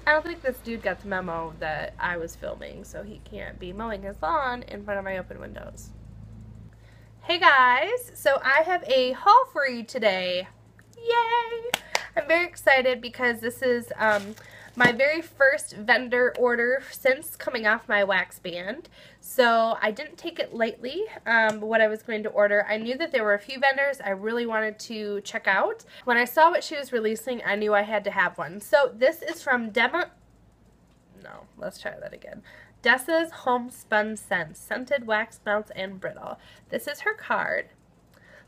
I don't think this dude got the memo that I was filming, so he can't be mowing his lawn in front of my open windows. Hey guys, so I have a haul for you today. Yay! I'm very excited because this is my very first vendor order since coming off my wax band. So I didn't take it lightly, what I was going to order. I knew that there were a few vendors I really wanted to check out. When I saw what she was releasing, I knew I had to have one. So this is from Dessa's Homespun Scents, Scented Wax Melts and Brittle. This is her card.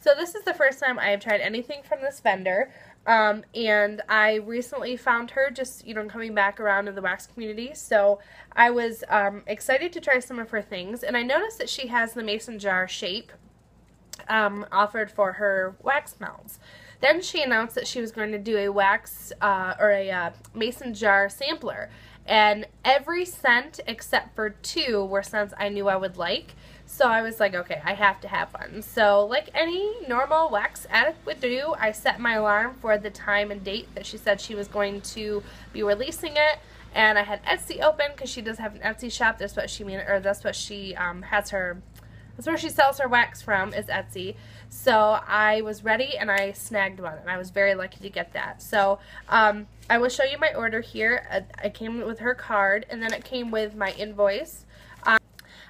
So this is the first time I have tried anything from this vendor. And I recently found her just, coming back around in the wax community. So I was excited to try some of her things. And I noticed that she has the mason jar shape offered for her wax melts. Then she announced that she was going to do a wax or a mason jar sampler. And every scent except for 2 were scents I knew I would like. So I was like, okay, I have to have one. So like any normal wax addict would do, I set my alarm for the time and date that she said she was going to be releasing it. And I had Etsy open because she does have an Etsy shop. That's what she that's where she sells her wax from, is Etsy. So I was ready and I snagged one, and I was very lucky to get that. So I will show you my order here. It came with her card, and then it came with my invoice.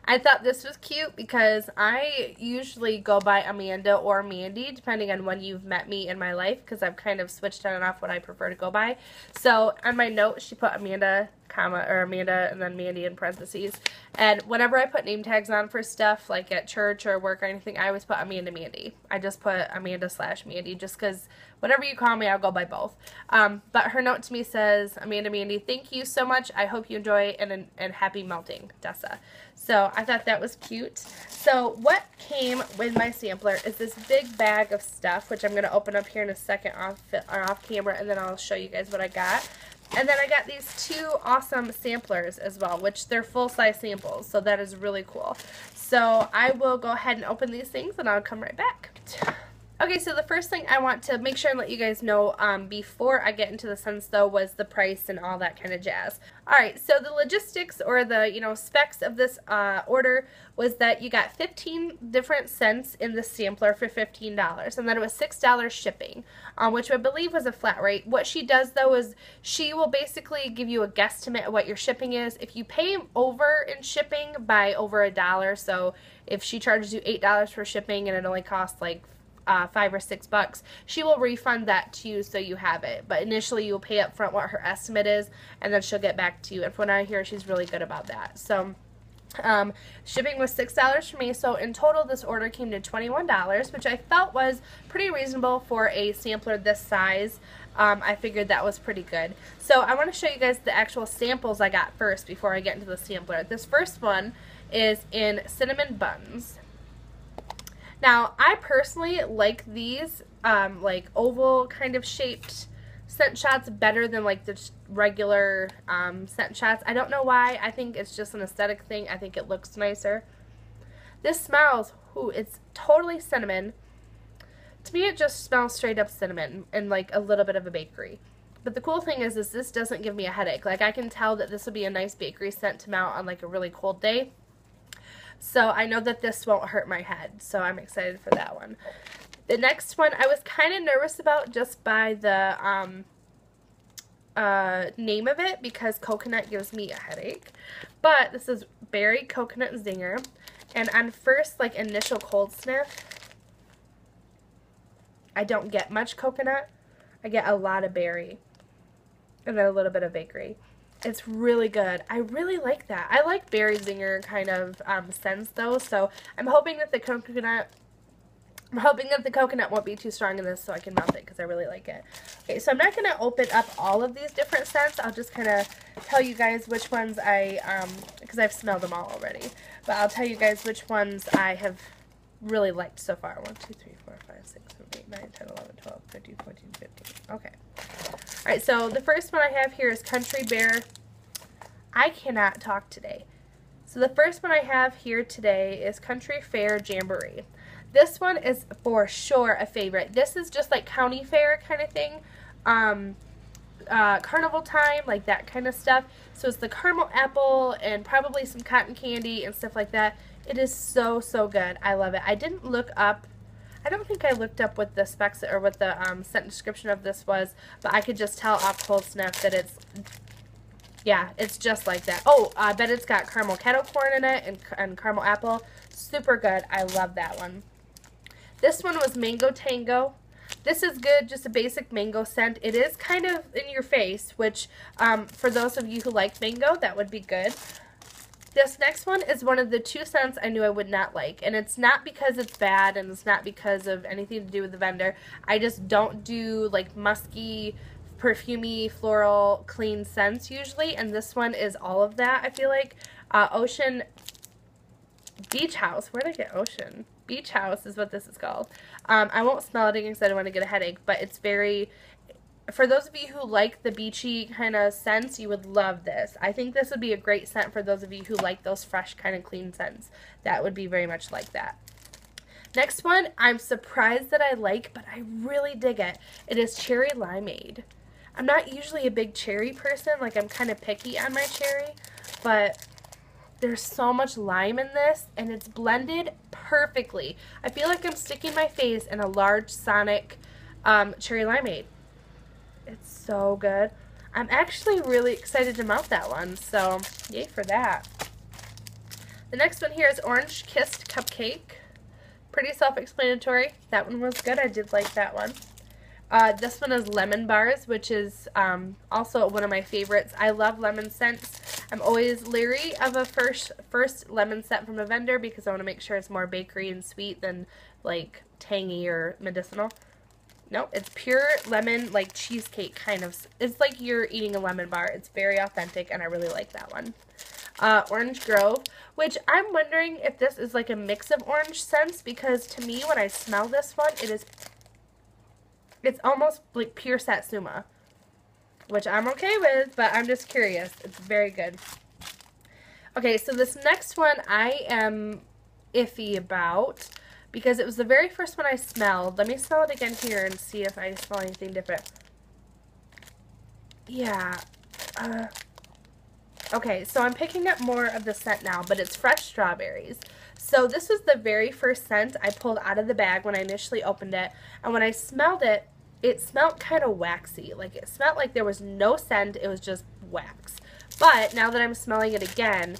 I thought this was cute because I usually go by Amanda or Mandy, depending on when you've met me in my life, because I've kind of switched on and off what I prefer to go by. So on my note, she put Amanda, Amanda, and then Mandy in parentheses. And whenever I put name tags on for stuff, like at church or work or anything, I always put Amanda Mandy. I just put Amanda/Mandy, just because whatever you call me, I'll go by both. But her note to me says, Amanda Mandy, thank you so much. I hope you enjoy and happy melting, Dessa. So I thought that was cute. So what came with my sampler is this big bag of stuff, which I'm going to open up here in a second off camera, and then I'll show you guys what I got. And then I got these 2 awesome samplers as well, which they're full-size samples, so that is really cool. So I will go ahead and open these things, and I'll come right back. Okay, so the first thing I want to make sure and let you guys know before I get into the scents, though, was the price and all that kind of jazz. Alright, so the logistics or the, specs of this order was that you got 15 different scents in the sampler for $15, and then it was $6 shipping, which I believe was a flat rate. What she does, though, is she will basically give you a guesstimate of what your shipping is. If you pay over in shipping by over $1, so if she charges you $8 for shipping and it only costs like $5 or $6, she will refund that to you so you have it. But initially you'll pay up front what her estimate is, and then she'll get back to you. And from what I hear, she's really good about that. So shipping was $6 for me, so in total this order came to $21, which I felt was pretty reasonable for a sampler this size. I figured that was pretty good. So I want to show you guys the actual samples I got first before I get into the sampler. This first one is in Cinnamon Buns. Now, I personally like these, like, oval kind of shaped scent shots better than, like, the regular scent shots. I don't know why. I think it's just an aesthetic thing. I think it looks nicer. This smells, it's totally cinnamon. To me, it just smells straight up cinnamon and, like, a little bit of a bakery. But the cool thing is this doesn't give me a headache. Like, I can tell that this would be a nice bakery scent to mount on, like, a really cold day. So I know that this won't hurt my head, so I'm excited for that one. The next one I was kind of nervous about just by the name of it, because coconut gives me a headache. But this is Berry Coconut Zinger, and on first, like, initial cold sniff, I don't get much coconut. I get a lot of berry and then a little bit of bakery. It's really good. I really like that. I like berry zinger kind of scents, though, so I'm hoping that the coconut won't be too strong in this so I can melt it, because I really like it. Okay, so I'm not going to open up all of these different scents. I'll just kind of tell you guys which ones because I've smelled them all already, but I'll tell you guys which ones I have really liked so far. 1, 2, 3, 4, 5, 6, 7, 8, 9, 10, 11, 12, 13, 14, 15. Okay. Alright, so the first one I have here is Country Bear. I cannot talk today. So the first one I have here today is Country Fair Jamboree. This one is for sure a favorite. This is just like county fair kind of thing. carnival time, like that kind of stuff. So it's the caramel apple and probably some cotton candy and stuff like that. It is so, so good. I love it. I didn't look up, I don't think I looked up what the specs or what the scent description of this was, but I could just tell off cold sniff that it's, yeah, it's just like that. Oh, I bet it's got caramel kettle corn in it and caramel apple. Super good. I love that one. This one was Mango Tango. This is good, just a basic mango scent. It is kind of in your face, which for those of you who like mango, that would be good. This next one is one of the 2 scents I knew I would not like, and it's not because it's bad, and it's not because of anything to do with the vendor. I just don't do like musky, perfumey, floral, clean scents usually, and this one is all of that, I feel like. Ocean Beach House. Where did I get Ocean? Beach House is what this is called. I won't smell it again because I don't want to get a headache, but it's very, for those of you who like the beachy kind of scents, you would love this. I think this would be a great scent for those of you who like those fresh kind of clean scents. That would be very much like that. Next one, I'm surprised that I like, but I really dig it. It is Cherry Limeade. I'm not usually a big cherry person, like I'm kind of picky on my cherry, but there's so much lime in this, and it's blended perfectly. I feel like I'm sticking my face in a large Sonic Cherry Limeade. It's so good. I'm actually really excited to mouth that one, so yay for that. The next one here is Orange Kissed Cupcake. Pretty self-explanatory. That one was good. I did like that one. This one is Lemon Bars, which is also one of my favorites. I love lemon scents. I'm always leery of a first lemon scent from a vendor because I want to make sure it's more bakery and sweet than like tangy or medicinal. Nope, it's pure lemon, like cheesecake kind of. It's like you're eating a lemon bar. It's very authentic, and I really like that one. Orange Grove, which I'm wondering if this is like a mix of orange scents, because to me, when I smell this one, it's almost like pure Satsuma, which I'm okay with, but I'm just curious. It's very good. Okay, so this next one I am iffy about because it was the very first one I smelled. Let me smell it again here and see if I smell anything different. Yeah. Okay, so I'm picking up more of the scent now, but it's fresh strawberries. So this was the very first scent I pulled out of the bag when I initially opened it, and when I smelled it, it smelled kind of waxy. Like, it smelled like there was no scent, it was just wax. But now that I'm smelling it again,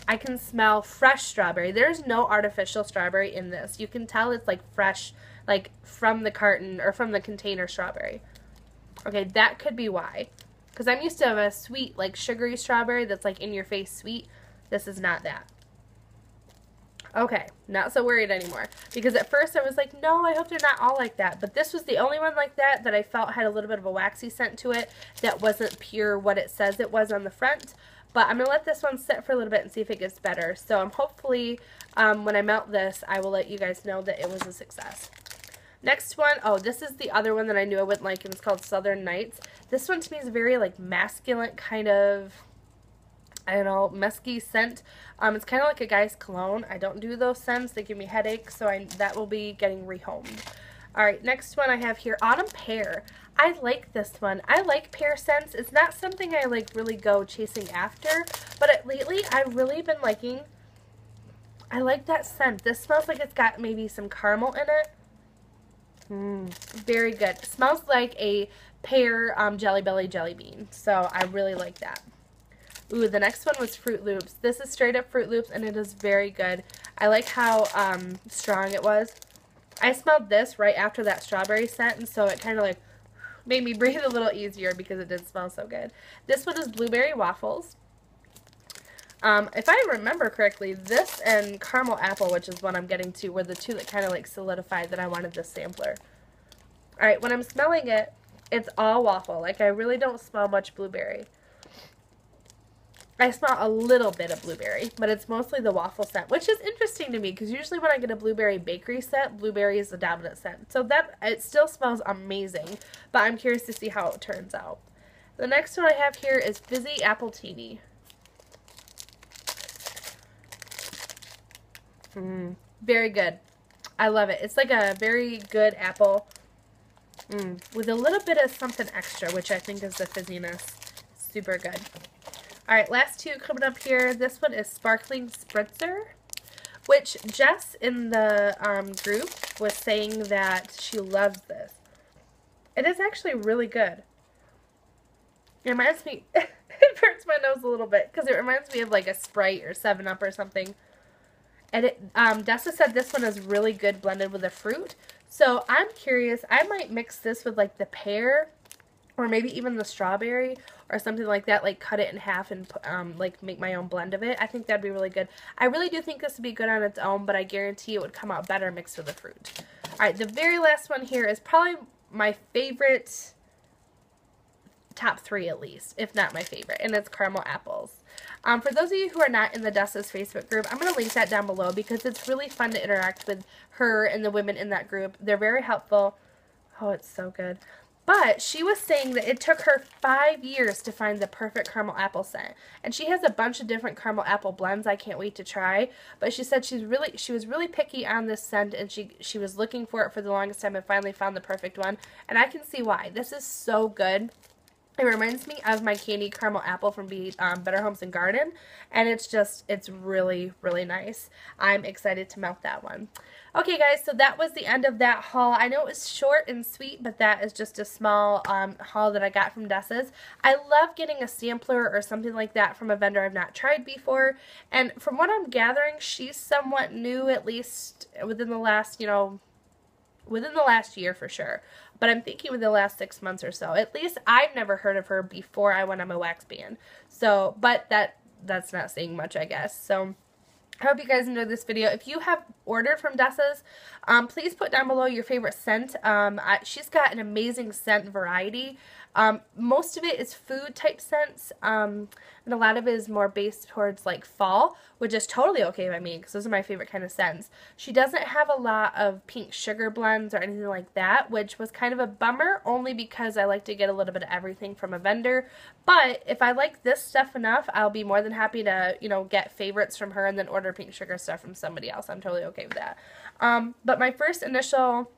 I can smell fresh strawberry. There's no artificial strawberry in this. You can tell it's like fresh, like from the carton or from the container strawberry. Okay, that could be why. Because I'm used to a sweet, like sugary strawberry that's like in your face sweet. This is not that. Okay, not so worried anymore. Because at first I was like, no, I hope they're not all like that. But this was the only one like that that I felt had a little bit of a waxy scent to it that wasn't pure what it says it was on the front. But I'm going to let this one sit for a little bit and see if it gets better. So I'm hopefully, when I melt this, I will let you guys know that it was a success. Next one, oh, this is the other one that I knew I wouldn't like, and it's called Southern Nights. This one to me is a very like masculine kind of, I don't know, musky scent. It's kind of like a guy's cologne. I don't do those scents. They give me headaches, so that will be getting rehomed. All right, next one I have here, Autumn Pear. I like this one. I like pear scents. It's not something I like really go chasing after, but lately I've really been liking, I like that scent. This smells like it's got maybe some caramel in it. Very good. It smells like a pear Jelly Belly jelly bean, so I really like that. Ooh, the next one was Fruit Loops. This is straight up Fruit Loops, and it is very good. I like how strong it was. I smelled this right after that strawberry scent, and so it kind of like made me breathe a little easier because it did smell so good. This one is Blueberry Waffles. If I remember correctly, this and Caramel Apple, which is what I'm getting to, were the two that kind of like solidified that I wanted this sampler. Alright, when I'm smelling it, it's all waffle. Like, I really don't smell much blueberry. I smell a little bit of blueberry, but it's mostly the waffle scent, which is interesting to me because usually when I get a blueberry bakery scent, blueberry is the dominant scent. So that, it still smells amazing, but I'm curious to see how it turns out. The next one I have here is Fizzy Apple Teeny. Very good. I love it. It's like a very good apple. with a little bit of something extra, which I think is the fizziness. Super good. Alright, last two coming up here. This one is Sparkling Spritzer, which Jess in the group was saying that she loves this. It is actually really good. It reminds me, it hurts my nose a little bit because it reminds me of like a Sprite or 7-Up or something. And Dessa said this one is really good blended with a fruit. So I'm curious, I might mix this with like the pear or maybe even the strawberry or something like that, like cut it in half and like make my own blend of it. I think that'd be really good. I really do think this would be good on its own, but I guarantee it would come out better mixed with the fruit. Alright, the very last one here is probably my favorite, top 3 at least, if not my favorite, and it's caramel apples. For those of you who are not in the Dessa's Facebook group, I'm going to link that down below because it's really fun to interact with her and the women in that group. They're very helpful. Oh, it's so good. But she was saying that it took her 5 years to find the perfect caramel apple scent. And she has a bunch of different caramel apple blends I can't wait to try. But she said she was really picky on this scent, and she was looking for it for the longest time and finally found the perfect one. And I can see why. This is so good. It reminds me of my candy caramel apple from Better Homes and Garden, and it's really, really nice. I'm excited to melt that one. Okay, guys, so that was the end of that haul. I know it was short and sweet, but that is just a small haul that I got from Dessa's. I love getting a sampler or something like that from a vendor I've not tried before, and from what I'm gathering, she's somewhat new, at least within the last, within the last year for sure. But I'm thinking within the last 6 months or so. At least I've never heard of her before I went on my wax ban. So, but that's not saying much, I guess. So, I hope you guys enjoyed this video. If you have ordered from Dessa's, please put down below your favorite scent. She's got an amazing scent variety. Most of it is food type scents, and a lot of it is more based towards like fall, which is totally okay by me because those are my favorite kind of scents. She doesn't have a lot of pink sugar blends or anything like that, which was kind of a bummer, only because I like to get a little bit of everything from a vendor. But if I like this stuff enough, I'll be more than happy to, get favorites from her and then order pink sugar stuff from somebody else. I'm totally okay with that. But my first initial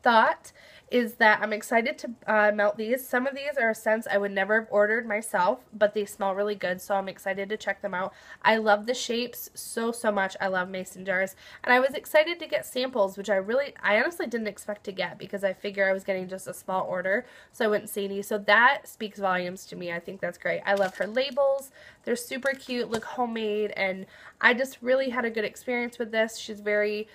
thought is that I'm excited to melt these. Some of these are scents I would never have ordered myself, but they smell really good, so I'm excited to check them out. I love the shapes so much. I love mason jars, and I was excited to get samples, which I honestly didn't expect to get because I figure I was getting just a small order, so I wouldn't see any. So that speaks volumes to me. I think that's great. I love her labels. They're super cute, look homemade, and I just really had a good experience with this. She's very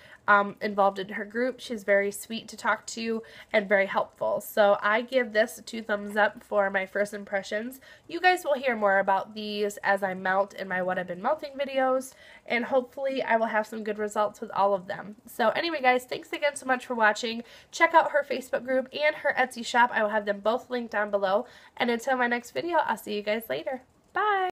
involved in her group. She's very sweet to talk to and very helpful. So I give this 2 thumbs up for my first impressions. You guys will hear more about these as I melt in my What I've Been Melting videos, and hopefully I will have some good results with all of them. So anyway, guys, thanks again so much for watching. Check out her Facebook group and her Etsy shop. I will have them both linked down below. And until my next video, I'll see you guys later. Bye!